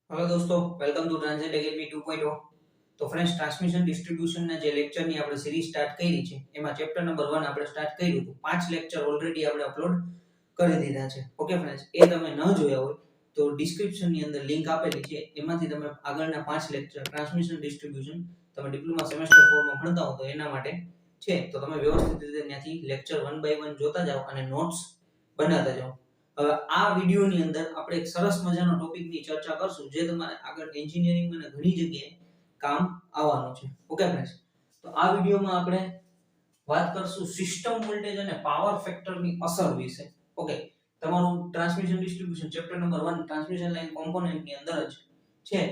Hello दोस्तों, welcome to transit academy 2.0। तो friends, transmission distribution ના જે લેક્ચરની આપણે સિરીઝ સ્ટાર્ટ કરી છે એમાં ચેપ્ટર નંબર 1 આપણે સ્ટાર્ટ કર્યું હતું। 5 લેક્ચર ઓલરેડી આપણે અપલોડ કરી દીધા છે। ઓકે ફ્રેન્ડ્સ, એ તમે ન જોયા હોય તો ડિસ્ક્રિપ્શન ની અંદર લિંક આપેલી છે, એમાંથી તમે આગળના 5 લેક્ચર ટ્રાન્સમિશન ડિસ્ટ્રીબ્યુશન તમે ડિપ્લોમા સેમેસ્ટર 4 માં ભણતા હો તો એના માટે છે, તો તમે વ્યવસ્થિત રીતે ત્યાંથી લેક્ચર 1 બાય 1 જોતા જાઓ અને નોટ્સ બનાવતા જાઓ। હવે આ વિડિયોની અંદર આપણે એક સરસ મજાનો ટોપિકની ચર્ચા કરશું જે તમારે આગળ એન્જિનિયરિંગ અને ઘણી જગ્યાએ કામ આવવાનો છે। ઓકે ફ્રેન્ડ્સ, તો આ વિડિયોમાં આપણે વાત કરશું સિસ્ટમ વોલ્ટેજ અને પાવર ફેક્ટરની અસર વિશે। ઓકે, તમારું transmission distribution chapter number 1 transmission line કોમ્પોનન્ટની અંદર જ છે,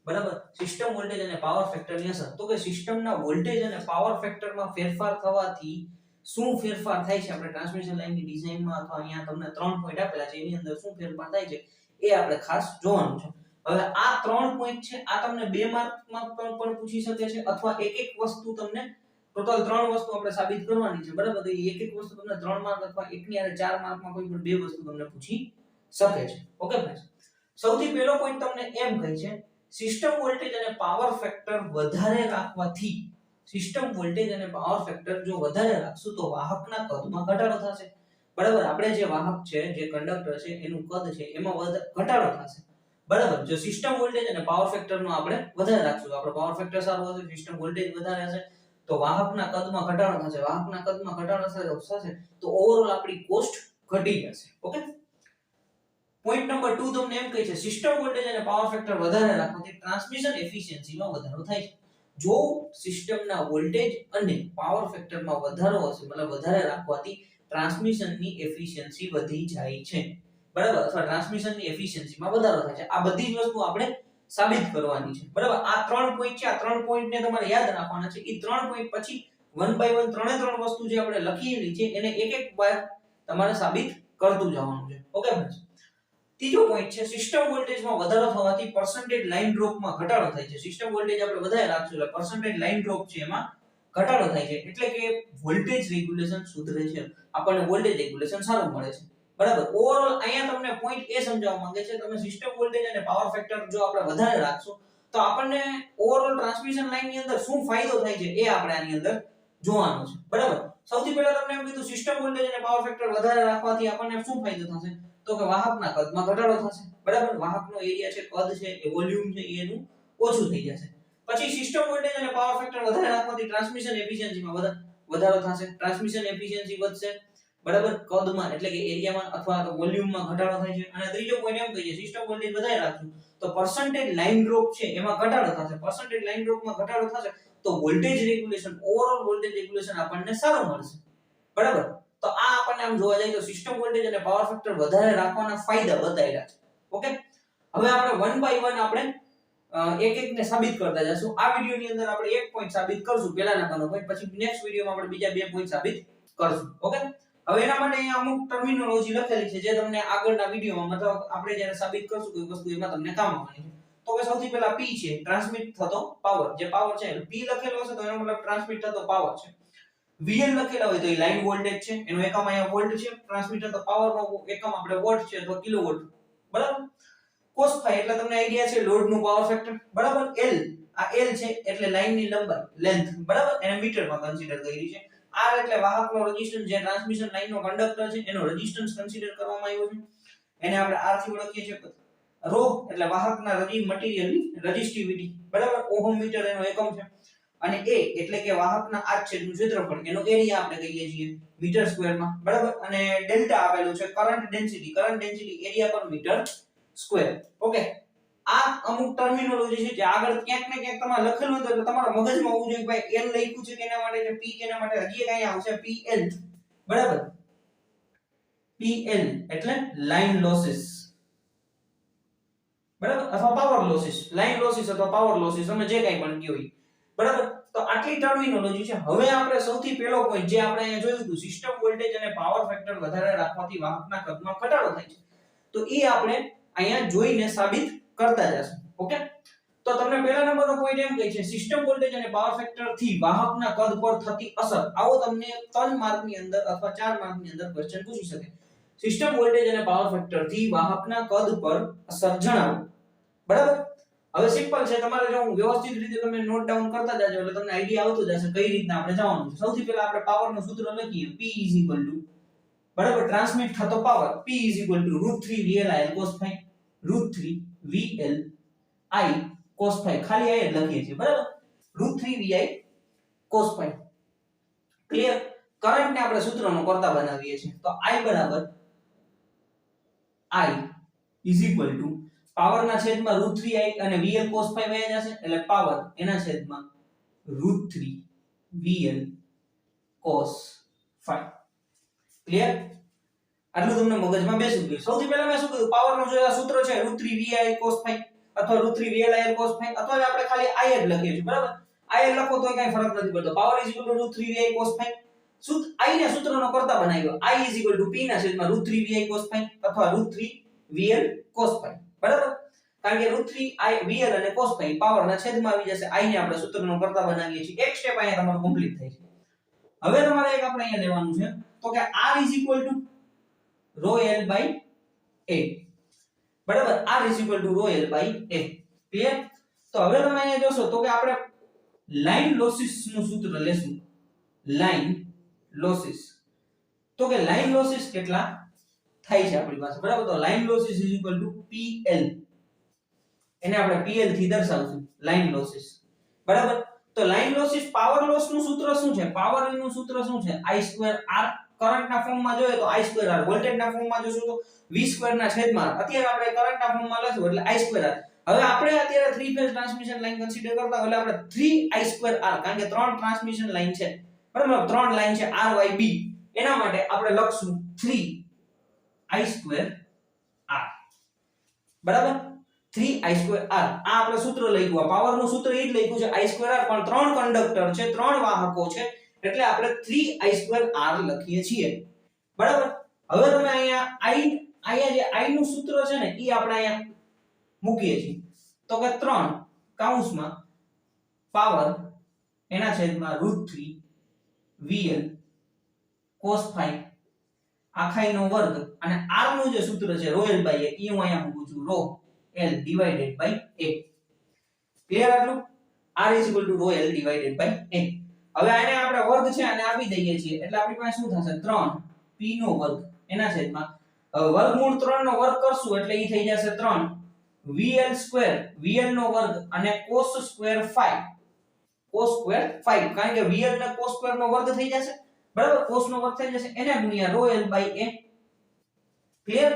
બરાબર। સિસ્ટમ વોલ્ટેજ અને પાવર ફેક્ટરની અસર, તો કે સિસ્ટમના વોલ્ટેજ અને પાવર ફેક્ટરમાં ફેરફાર થવાથી શું ફેરફાર થાય છે, આપણે ટ્રાન્સમિશન લાઇનની ડિઝાઇનમાં અથવા અહીંયા તમને 3 પોઈન્ટ આપેલા છે એની અંદર શું ફેરફાર થાય છે એ આપણે ખાસ જોવાનું છે। હવે આ 3 પોઈન્ટ છે, આ તમને 2 માર્કમાં પણ પૂછી શકે છે અથવા એક વસ્તુ તમને ટોટલ 3 વસ્તુ આપણે સાબિત કરવાની છે, બરાબર। તો એક વસ્તુ તમને 3 માર્ક અથવા એકની આરે 4 માર્કમાં કોઈ પણ 2 વસ્તુ તમને પૂછી શકે છે। ઓકે ફ્રેન્ડ્સ, સૌથી પહેલો પોઈન્ટ તમને એમ કહે છે સિસ્ટમ વોલ્ટેજ અને પાવર ફેક્ટર વધારે રાખવાથી, સિસ્ટમ વોલ્ટેજ અને પાવર ફેક્ટર જો વધારે રાખશું તો વાહકના કદમાં ઘટાડો થશે, બરાબર। આપણે જે વાહક છે, જે કંડક્ટર છે, એનું કદ છે એમાં ઘટાડો થશે, બરાબર। જો સિસ્ટમ વોલ્ટેજ અને પાવર ફેક્ટરનો આપણે વધારે રાખશું તો આપણો પાવર ફેક્ટર સારો હશે, સિસ્ટમ વોલ્ટેજ વધારે હશે તો વાહકના કદમાં ઘટાડો થશે, વાહકના કદમાં ઘટાડો થશે તો ઓવરઓલ આપણી કોસ્ટ ઘટી જશે। ઓકે, પોઈન્ટ નંબર 2 તમને એમ કહે છે સિસ્ટમ વોલ્ટેજ અને પાવર ફેક્ટર વધારે રાખવાથી ટ્રાન્સમિશન એફિશિયન્સીમાં વધારો થાય છે। જો સિસ્ટમના વોલ્ટેજ અને પાવર ફેક્ટરમાં વધારો હશે, મતલબ વધારે રાખવાથી ટ્રાન્સમિશનની એફિશિયન્સી વધી જાય છે, બરાબર, અથવા ટ્રાન્સમિશનની એફિશિયન્સીમાં વધારો થાય છે। આ બધી જ વસ્તુ આપણે સાબિત કરવાની છે, બરાબર। આ 3 પોઈન્ટ છે, આ 3 પોઈન્ટને તમારે યાદ રાખવાના છે। એ 3 પોઈન્ટ પછી 1 બાય 1 ત્રણે ત્રણ વસ્તુ જે આપણે લખીલી છે એને એક વાર તમારે સાબિત કરતું જવાનું છે। ઓકે ફ્રેન્ડ્સ, ત્રીજો પોઈન્ટ છે સિસ્ટમ વોલ્ટેજમાં વધારો થવાથી પર્સન્ટેજ લાઇન ડ્રોપમાં ઘટાડો થાય છે। સિસ્ટમ વોલ્ટેજ આપણે વધારે રાખશું એટલે પર્સન્ટેજ લાઇન ડ્રોપ છે એમાં ઘટાડો થાય છે, એટલે કે વોલ્ટેજ રેગ્યુલેશન સુધરે છે, આપણને વોલ્ટેજ રેગ્યુલેશન સારું મળે છે, બરાબર। ઓવરઓલ અહીંયા તમને પોઈન્ટ એ સમજાવવા માંગે છે તમે સિસ્ટમ વોલ્ટેજ અને પાવર ફેક્ટર જો આપણે વધારે રાખશું તો આપણને ઓવરઓલ ટ્રાન્સમિશન લાઇનની અંદર શું ફાયદો થાય છે એ આપણે આની અંદર જોવાનું છે, બરાબર। સૌથી પહેલા તમને એમ કીધું સિસ્ટમ વોલ્ટેજ અને પાવર ફેક્ટર વધારે રાખવાથી આપણને શું ફાયદો થશે, તો કે વાહકના કદમાં ઘટાડો થશે, બરાબર। વાહકનો એરિયા છે, કદ છે, એ વોલ્યુમ છે એનું ઓછું થઈ જશે। પછી સિસ્ટમ વોલ્ટેજ અને પાવર ફેક્ટર વધારે રાખવાથી ટ્રાન્સમિશન એફિશિયન્સીમાં વધારો થશે, ટ્રાન્સમિશન એફિશિયન્સી વધશે, બરાબર, કદમાં એટલે કે એરિયામાં અથવા તો વોલ્યુમમાં ઘટાડો થાય છે। અને ત્રીજો પોઈન્ટ એમ કહીએ સિસ્ટમ વોલ્ટેજ વધારે રાખશું તો પર્સન્ટેજ લાઇન ડ્રોપ છે એમાં ઘટાડો થશે, પર્સન્ટેજ લાઇન ડ્રોપમાં ઘટાડો થશે તો voltage regulation, overall voltage regulation આપણને સારું મળશે, બરાબર। તો આ આપણને આમ જોવા જાય તો સિસ્ટમ વોલ્ટેજ અને પાવર ફેક્ટર વધારે રાખવાના ફાયદા બતાવ્યા છે। ઓકે, હવે આપણે 1 બાય 1 આપણે એક ને સાબિત કરતા જશું। આ વિડિયોની અંદર આપણે એક પોઈન્ટ સાબિત કરશું, પહેલાના કાનો પોઈન્ટ, પછી નેક્સ્ટ વિડિયોમાં આપણે બીજા 2 પોઈન્ટ સાબિત કરશું। ઓકે, હવે એના માટે અહીંયા અમુક ટર્મિનોલોજી લખેલી છે જે તમને આગળના વિડિયોમાં, મતલબ આપણે જ્યારે સાબિત કરશું કોઈ વસ્તુ એમાં તમને કામ આવવાની છે। તો કે સૌથી પહેલા P છે, ટ્રાન્સમિટ થતો પાવર, જે પાવર છે P લખેલો હશે તો એનો મતલબ ટ્રાન્સમિટ થતો પાવર છે। VL લખેલા હોય તો એ લાઇન વોલ્ટેજ છે, એનો એકમ અહીંયા વોલ્ટ છે, ટ્રાન્સમિટ થતો પાવરનો એકમ આપણે વોટ છે અથવા કિલોવોટ, બરાબર। cos phi એટલે તમને આઈડિયા છે લોડનું પાવર ફેક્ટર, બરાબર। L, આ L છે એટલે લાઇનની લંબાઈ, લેન્થ, બરાબર, એને મીટરમાં કન્સિડર કરી છે। R એટલે વાહકનો રેઝિસ્ટન્સ, જે ટ્રાન્સમિશન લાઇનનો કંડક્ટર છે એનો રેઝિસ્ટન્સ કન્સિડર કરવામાં આવ્યો છે, એને આપણે R થી ઓળખીએ છીએ। ρ એટલે વાહકના મટીરીયલની રેઝિસ્ટિવિટી, બરાબર, ઓહમ મીટર એનો એકમ છે। અને A એટલે કે વાહકના આડછેદનું ક્ષેત્રફળ, એનો એરિયા આપણે કહીએ છીએ મીટર સ્ક્વેરમાં, બરાબર। અને ડેલ્ટા આપેલું છે કરંટ ડેન્સિટી એરિયા પર મીટર સ્ક્વેર। ઓકે, આ અમુક ટર્મિનોલોજી છે જે આગળ ક્યાંક ને ક્યાંક તમારે લખેલું હોય તો તમારા મગજમાં હોવું જોઈએ કે ભાઈ L લખ્યું છે કેના માટે છે, P કેના માટે, હજી એક અહીંયા આવશે PL, બરાબર। PL એટલે લાઇન લોસીસ, બરાબર, અથવા પાવર લોસીસ, લાઇન લોસીસ અથવા પાવર લોસીસ, તમે જે કંઈ પણ કહો, બરાબર। તો આટલી ટર્મિનોલોજી છે। હવે આપણે સૌથી પહેલો પોઈન્ટ જે આપણે અહીંયા જોયું હતું સિસ્ટમ વોલ્ટેજ અને પાવર ફેક્ટર વધારે રાખવાથી વાહકના કદમાં ઘટાડો થાય છે, તો એ આપણે અહીંયા જોઈને સાબિત કરતા જશું। ઓકે, તો તમને પહેલા નંબરનો પોઈન્ટ એમ કહે છે સિસ્ટમ વોલ્ટેજ અને પાવર ફેક્ટર થી વાહકના કદ પર થતી અસર। આવો તમને 3 માર્કની અંદર અથવા 4 માર્કની અંદર ક્વેશ્ચન પૂછી શકે, સિસ્ટમ વોલ્ટેજ અને પાવર ફેક્ટર થી વાહકના કદ પર અસર જણાવો। બરાબર. હવે સિમ્પલ છે, તમારે જો હું વ્યવસ્થિત રીતે તમે નોટ ડાઉન કરતા જાજો એટલે તમને આઈડિયા આવતો જશે કઈ રીતના આપણે જવાનું છે. સૌથી પહેલા આપણે પાવરનું સૂત્ર લખીએ. P બરાબર ટ્રાન્સમિટ થતો power P √3 VLIL cos phi √3 VLI cos phi ખાલી આ જ લખીએ છીએ બરાબર. √3 VI cos phi clear. Current ને આપણે સૂત્રનો કરતા બનાવીએ છીએ તો I બરાબર I પાવર ના છેદમાં √3i અને VL cos phi વયા જશે એટલે પાવર એના છેદમાં √3 VL cos phi. ક્લિયર. આટલું તમને મગજમાં બેસી ગયું. સૌથી પહેલા મેં શું કીધું, પાવરનું જે સૂત્ર છે √3 VI cos phi અથવા √3 VLIL cos phi અથવા આપણે ખાલી I જ લખીએ છીએ બરાબર. I લખો તો કઈ ફરક નથી પડતો. Power √3 VI cos phi I ને સૂત્રનો કરતા બનાવ્યો. I P ના છેદમાં √3 VI cos phi અથવા √3 VL cos phi બરાબર. કારણ કે √3 VL અને cos phi પાવરના છેદમાં આવી જશે. I ને આપણે સૂત્રનો કરતા બનાવીએ છીએ. એક સ્ટેપ અહીંયા તમારું કમ્પ્લીટ થાય છે. હવે તમારે એક આપણે અહીંયા લેવાનું છે તો કે R ρl by a બરાબર. R ρl by a clear. તો હવે તમે અહીંયા જોશો તો કે આપણે લાઈન લોસીસ નું સૂત્ર લેશું. લાઈન લોસીસ તો કે લાઈન લોસીસ કેટલા થાય છે આપણી પાસે બરાબર. તો લાઈન લોસીસ PL એને આપણે PL થી દર્શાવશું લાઈન લોસીસ બરાબર. તો લાઈન લોસીસ પાવર લોસ નું સૂત્ર શું છે? પાવર નું સૂત્ર શું છે? I2R. કરંટ ના ફોર્મમાં જોઈએ તો I2R. વોલ્ટેજ ના ફોર્મમાં જોશું તો V2 ના છેદમાં અત્યારે આપણે કરંટ ના ફોર્મમાં લખશું એટલે I2R. હવે આપણે અત્યારે 3 ફેઝ ટ્રાન્સમિશન લાઈન કન્સિડર કરતા એટલે આપણે 3I2R કારણ કે 3 ટ્રાન્સમિશન લાઈન છે બરાબર. 3 લાઈન છે RYB એના માટે આપણે લખશું 3I2R બરાબર. 3I2R આ આપણે સૂત્ર લખ્યું. પાવર નું સૂત્ર એ જ લખ્યું છે I2R પણ 3 કંડક્ટર છે 3 વાહકો છે એટલે આપણે 3I2R લખીએ છીએ બરાબર. હવે તમે અહીંયા જે I નું સૂત્ર છે ને ઈ આપણે અહીંયા મૂકીએ છીએ તો કે 3 કૌંસમાં પાવર એના છેદમાં √3 VL cos phi આખાઈનો વર્ગ અને R નું જે સૂત્ર છે ρl by a ઈ હું અહીંયા મૂકું છું ρl divided by a. Clear આટલું? R ρl divided by a. હવે આને આપણે વર્ગ છે આને આપી દઈએ છીએ એટલે આપણી પાસે શું થશે 3 p નો વર્ગ એના છેદમાં વર્ગમૂળ 3 નો વર્ગ કરશું એટલે ઈ થઈ જશે 3 VL નો વર્ગ અને cos સ્ક્વેર phi કારણ કે VL ને cos સ્ક્વેર નો વર્ગ થઈ જશે બરાબર. cos નો વર્ગ થઈ જશે એને ગુણ્યા ρl by a. ક્લિયર.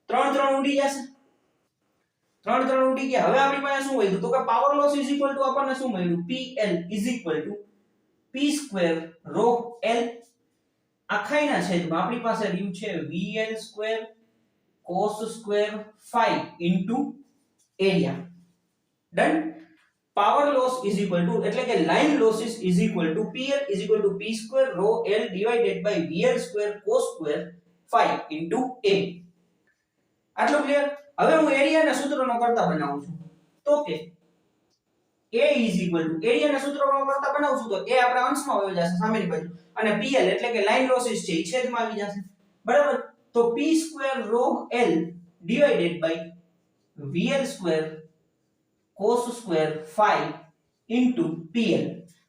3 ઉડી જશે. 3 ઉડી ગયા. હવે આપણી પાસે શું વધ્યું તો કે પાવર લોસ આપણને શું મળ્યું? PL P સ્ક્વેર ρ L આખાઈના છેદમાં આપણી પાસે રહ્યું છે VL square cos square phi into area. Done. Power loss એટલે કે line losses PL P square ρ L divided by VL square cos square phi into A. આટલું ક્લિયર. હવે હું એરિયાના સૂત્રનો કરતા બનાવું છું તો કે A એરિયાના સૂત્રનો કરતા બનાવું છું તો A આપણા અંશમાં આવી જશે સામેની બાજુ અને PL એટલે કે લાઈન લોસીસ છે એ છેદમાં આવી જશે બરાબર. તો P square ρ L divided by VL square cos square phi into PL.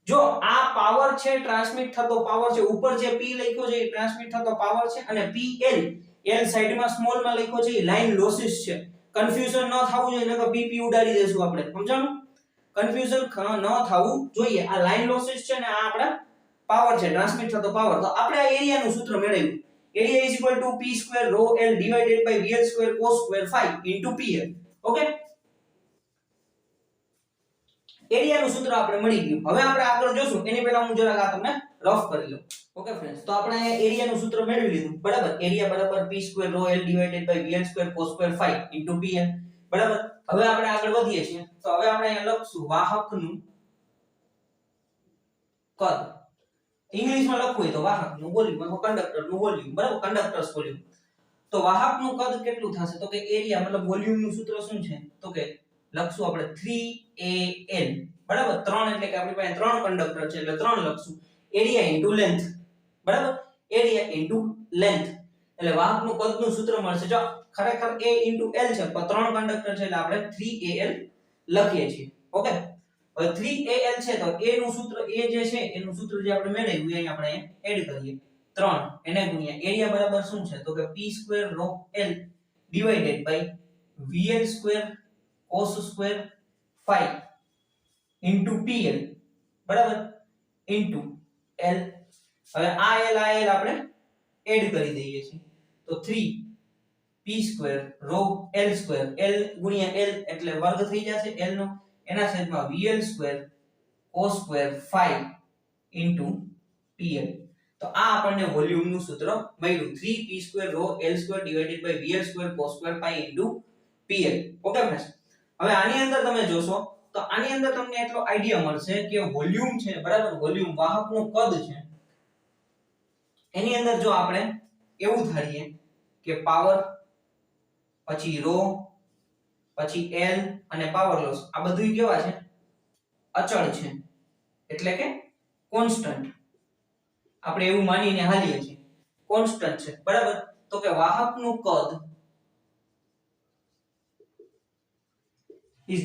જો આ પાવર છે ટ્રાન્સમિટ થતો પાવર છે ઉપર જે P લખ્યો છે એ ટ્રાન્સમિટ થતો પાવર છે અને PL L સાઈડમાં સ્મોલ માં લખ્યો છે એ લાઈન લોસીસ છે. કન્ફ્યુઝન ન થવું જોઈએ નકર PP ઉડાડી દેશું આપણે. સમજાણું? કન્ફ્યુઝન ન થવું જોઈએ. આ લાઈન લોસીસ છે ને આ આપણા પાવર છે ટ્રાન્સમિટ થતો પાવર. તો આપણે આ એરિયાનું સૂત્ર મેળવ્યું. Area P square ρ L divided by VL square cos square phi into PL. Okay. એરિયાનું સૂત્ર આપણે મળી ગયું. હવે આપણે આગળ જોશું એની પહેલા હું જરાક આ તમને રફ કરી લઉં. ઓકે ફ્રેન્ડ્સ, તો આપણે અહીંયા એરિયાનું સૂત્ર મેળવી લીધું બરાબર. એરિયા બરાબર P square ρ L divided by VL square cos square phi into PL બરાબર. હવે આપણે આગળ વધીએ છીએ તો હવે આપણે અહીંયા લખશું વાહકનું કદ. ઇંગ્લિશમાં લખવું હોય તો વાહકનું વોલ્યુમ અથવા કંડક્ટરનું વોલ્યુમ બરાબર. Conductors volume. તો વાહકનું કદ કેટલું થશે તો કે એરિયા મતલબ વોલ્યુમનું સૂત્ર શું છે તો કે લખશું આપણે 3AL બરાબર. 3 એટલે કે આપણી પાસે 3 કંડક્ટર છે એટલે 3 લખશું. એરિયા ઇન્ટુ લેન્થ બરાબર. એરિયા ઇન્ટુ લેન્થ એટલે વાહકનું કદનું સૂત્ર મળશે. જો ખરેખર A * L છે પણ 3 કંડક્ટર છે એટલે આપણે 3AL લખીએ છીએ. ઓકે, હવે 3AL છે તો A નું સૂત્ર A જે છે એનું સૂત્ર જે આપણે મેળવ્યું એ આપણે એડ કરીએ. 3 એને ગુણ્યા એરિયા બરાબર શું છે તો કે p² ρ L divided by VL² cos² phi into PL બરાબર into L. હવે આ L આપણે એડ કરી દઈએ છીએ તો 3p² ρ L² L ગુણ્યા L એટલે વર્ગ થઈ જશે L નો, એના છેદમાં VL² cos² phi into PL. તો આ આપણને વોલ્યુમ નું સૂત્ર મળ્યું 3p² ρ L² divided by VL² cos² phi into PL. Okay friends, હવે આની અંદર તમે જોશો તો આની અંદર તમને એટલો આઈડિયા મળશે કે વોલ્યુમ છે બરાબર, વોલ્યુમ વાહકનું કદ છે એની અંદર જો આપણે એવું ધારીએ કે પાવર પછી ρ પછી L અને પાવર લોસ આ બધું કેવા છે અચળ છે એટલે કે કોન્સ્ટન્ટ, આપણે એવું માનીને હાલીએ છીએ કોન્સ્ટન્ટ છે બરાબર. તો કે વાહકનું કદ is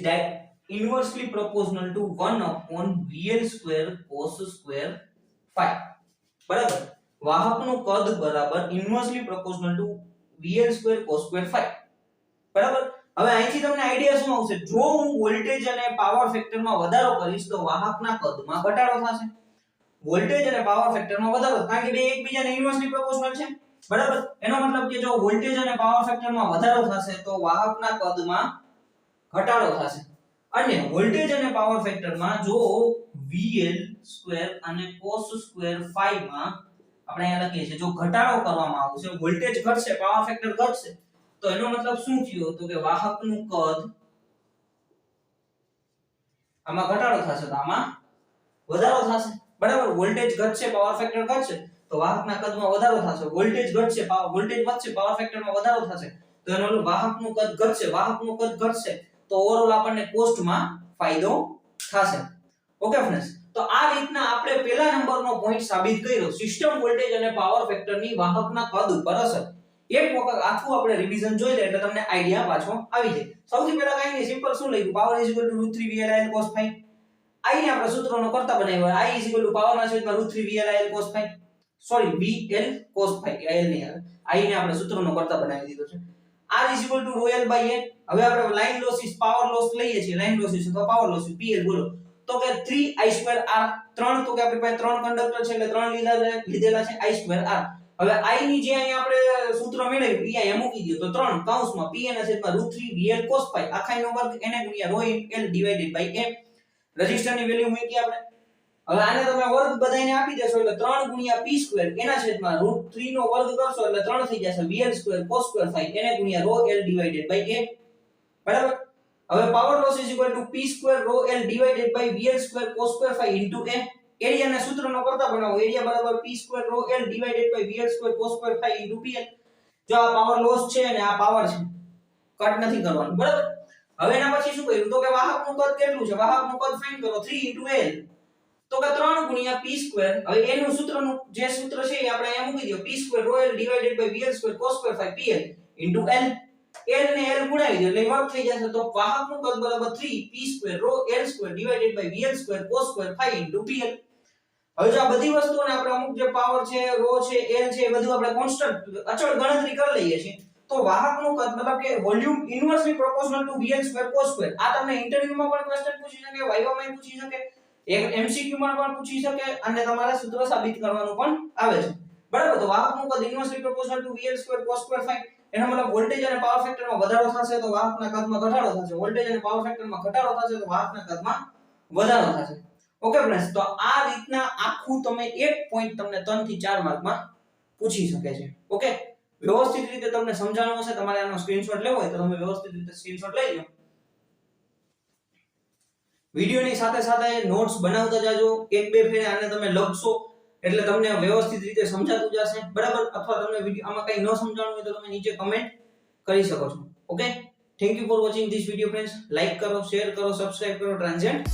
inversely proportional to 1/VL² cos² phi બરાબર. વાહકનું કદ બરાબર inversely proportional to VL² cos² phi બરાબર. હવે અહીંથી તમને આઈડિયા શું આવશે, જો હું વોલ્ટેજ અને પાવર ફેક્ટરમાં વધારો કરીશ તો વાહકના કદમાં ઘટાડો થશે. વોલ્ટેજ અને પાવર ફેક્ટરમાં વધારો કારણ કે બે એકબીજાને ઇન્વર્સલી પ્રોપોર્શનલ છે બરાબર. એનો મતલબ કે જો વોલ્ટેજ અને પાવર ફેક્ટરમાં વધારો થશે તો વાહકના કદમાં ઘટાડો થશે. અને વોલ્ટેજ અને પાવર ફેક્ટરમાં જો VL² અને cos² phi માં આપણે અહીંયા લખીએ છીએ જો ઘટાડો કરવામાં આવશે, વોલ્ટેજ ઘટશે પાવર ફેક્ટર ઘટશે તો એનો મતલબ શું થયો તો કે વાહકનું કદ આમાં ઘટાડો થશે તો આમાં વધારો થશે બરાબર. વોલ્ટેજ ઘટશે પાવર ફેક્ટર ઘટશે તો વાહકના કદમાં વધારો થશે, વોલ્ટેજ ઘટશે વોલ્ટેજ વધશે પાવર ફેક્ટરમાં વધારો થશે તો એનો મતલબ વાહકનું કદ ઘટશે, વાહકનું કદ ઘટશે તો ઓવરઓલ આપણને કોસ્ટમાં ફાયદો થશે. ઓકે ફ્રેન્ડ્સ, તો આ રીતના આપણે પહેલા નંબરનો પોઈન્ટ સાબિત કર્યો સિસ્ટમ વોલ્ટેજ અને પાવર ફેક્ટરની વાહકના કદ ઉપર અસર. એક વખત આખું આપણે રિવિઝન જોઈ લે એટલે તમને આઈડિયા પાછો આવી જાય. સૌથી પહેલા કઈ નહીં, સિમ્પલ શું લખ્યું power √3VLIL cos phi. I ને આપણે સૂત્રનો કરતા બનાવ્યો I પાવર ના છેદમાં √3VLIL cos phi, sorry VL cos phi IL નહીં આવે, I ને આપણે સૂત્રનો કરતા બનાવી દીધો છે. R ρL/A. હવે આપણે લાઈન લોસીસ પાવર લોસ લઈએ છીએ, લાઈન લોસીસ અથવા પાવર લોસીસ PL બોલો તો કે 3I²R. 3 તો કે આપણી પાસે 3 કંડક્ટર છે એટલે 3 લીધેલા છે I²R. હવે I ની જે અહીં આપણે સૂત્ર મેળવ્યું એ અહીંયા મૂકી દો તો 3 કૌંસમાં P ના છેદમાં √3VL cos phi આખાનો વર્ગ એને ગુણ્યા ρ L ડિવાઇડેડ બાય A. રેઝિસ્ટરની વેલ્યુ મૂકી આપણે. હવે આને તમે વર્ગ બધાઈને આપી દેશો એટલે 3 ગુણ્યા p² એના છેદમાં √3 નો વર્ગ કરશો એટલે 3 થઈ જશે VL² cos² phi એને ગુણ્યા ρ L ડિવાઇડેડ બાય A બરાબર. હવે power loss p² ρ L divided by VL² cos² phi into A. એરિયાના સૂત્રનો કરતા બનાવો, એરિયા બરાબર p² ρ L divided by VL² cos² phi into PL. જો આ પાવર લોસ છે અને આ પાવર છે કટ નથી કરવાનું બરાબર. હવે એના પછી શું કર્યું તો કે વાહકનું કદ કેટલું છે, વાહકનું કદ ફાઇન્ડ કરો 3 L તો કે 3 ગુણ્યા p². હવે એનું સૂત્રનું જે સૂત્ર છે એ આપણે અહીંયા મૂકી દો p² ρ L divided by VL² cos² phi PL into L. L ને L ગુણાવી દો એટલે વર્ગ થઈ જશે તો વાહકનું કદ બરાબર 3p² ρ L² divided by VL² cos² phi into PL. હવે જો આ બધી વસ્તુઓને આપણે અમુક જે પાવર છે ρ છે L છે એ બધું આપણે કોન્સ્ટન્ટ અચળ ગણતરી કરી લઈએ છીએ તો વાહકનું કદ મતલબ કે volume ઇન્વર્સલી proportional two VL² cos². આ તમને ઇન્ટરવ્યુમાં પણ ક્વેશ્ચન પૂછી શકે, વાઇવામાં પૂછી શકે, એક MCQ માં પણ પૂછી શકે અને તમારે સૂત્ર સાબિત કરવાનું પણ આવે છે બરાબર. તો વાહકનું કદ ઇન્વર્સલી proportional two VL² cos² phi એનો મતલબ વોલ્ટેજ અને પાવર ફેક્ટરમાં વધારો થશે તો વાહકના કદમાં ઘટાડો થશે, વોલ્ટેજ અને પાવર ફેક્ટરમાં ઘટાડો થશે તો વાહકના કદમાં વધારો થશે. ઓકે ફ્રેન્ડ્સ, તો આ રીતના આખું તમે એક પોઈન્ટ તમને 3 થી 4 માર્કમાં પૂછી શકે છે. ઓકે, વ્યવસ્થિત રીતે તમને સમજાવવાનું હશે, તમારે આનો સ્ક્રીનશોટ લેવો હોય તો તમે વ્યવસ્થિત રીતે સ્ક્રીનશોટ લઈ લો. વિડિયોની સાથે સાથે નોટ્સ બનાવતા જાજો, એક બે ફેરે આને તમે લખશો એટલે તમને વ્યવસ્થિત રીતે સમજાતું જશે બરાબર. અથવા તમને વિડિયો આમાં કંઈ ન સમજાણું હોય તો તમે નીચે કમેન્ટ કરી શકો છો. Okay, thank you for watching this video friends. Like કરો, શેર કરો, સબસ્ક્રાઇબ કરો ટ્રાન્ઝેક્ટ.